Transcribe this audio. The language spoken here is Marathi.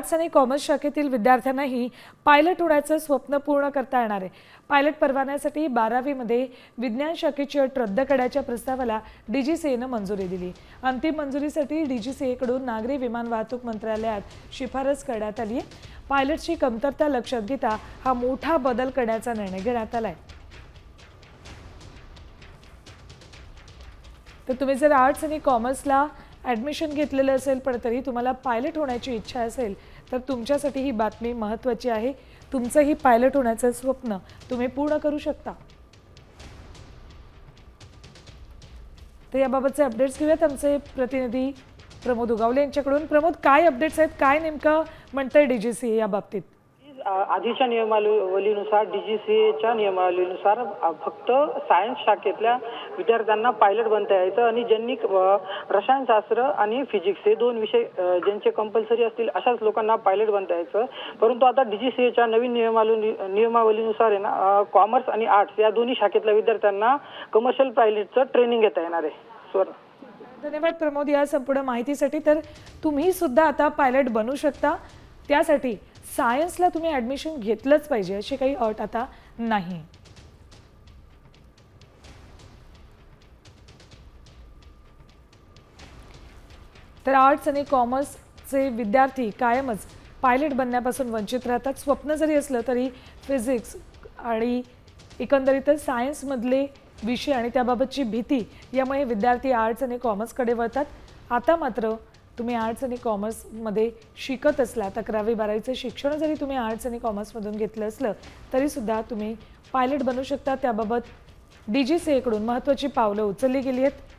आर्ट्स आणि कॉमर्स शाखेतील विद्यार्थ्यांनाही पायलट होण्याचं स्वप्न पूर्ण करता येणार आहे। पायलट परवान्यासाठी 12वी मध्ये विज्ञान शाखेची अट रद्द करण्याच्या प्रस्तावाला DGCAनं मंजुरी दिली। अंतिम मंजुरीसाठी DGCAकडून नागरी विमान वाहतूक मंत्रालयात शिफारस करण्यात आली आहे। पायलटची कमतरता लक्षात घेता हा मोठा बदल करण्याचा निर्णय घेण्यात आलाय। तर तुम्ही जर आर्ट्स आणि कॉमर्सला ॲडमिशन घेतलेलं असेल पण तरी तुम्हाला पायलट होण्याची इच्छा असेल तर तुमच्यासाठी ही बातमी महत्त्वाची आहे। तुमचंही पायलट होण्याचं स्वप्न तुम्ही पूर्ण करू शकता। तर याबाबतचे अपडेट्स घेऊयात आमचे प्रतिनिधी प्रमोद उगावले यांच्याकडून। प्रमोद, काय अपडेट्स आहेत, काय नेमकं म्हणतंय DGCA या बाबतीत? आधीच्या नियमावलीनुसार DGCAच्या नियमावलीनुसार फक्त सायन्स शाखेतल्या विद्यार्थ्यांना पायलट बनता यायचं आणि ज्यांनी रसायनशास्त्र आणि फिजिक्स हे दोन विषय ज्यांचे कंपल्सरी असतील अशाच लोकांना पायलट बनता यायचं। परंतु आता DGCAच्या नवीन नियमावलीनुसार आहे ना, कॉमर्स आणि आर्ट्स या दोन्ही शाखेतल्या विद्यार्थ्यांना कमर्शियल पायलटचं ट्रेनिंग घेता येणार आहे। धन्यवाद प्रमोद या संपूर्ण माहितीसाठी। तर तुम्ही सुद्धा आता पायलट बनू शकता, त्यासाठी सायन्सला तुम्ही ॲडमिशन घेतलंच पाहिजे अशी काही अट आता नाही। तर आर्ट्स आणि कॉमर्सचे विद्यार्थी कायमच पायलट बनण्यापासून वंचित राहतात। स्वप्न जरी असलं तरी फिजिक्स आणि एकंदरीतच सायन्समधले विषय आणि त्याबाबतची भीती यामुळे विद्यार्थी आर्ट्स आणि कॉमर्सकडे वळतात। आता मात्र तुम्ही आर्ट्स आणि कॉमर्समध्ये शिकत असलात, 11वी-12वीचं शिक्षण जरी तुम्ही आर्ट्स आणि कॉमर्समधून घेतलं असलं तरीसुद्धा तुम्ही पायलट बनू शकता। त्याबाबत DGCAकडून महत्त्वाची पावलं उचलली गेली आहेत।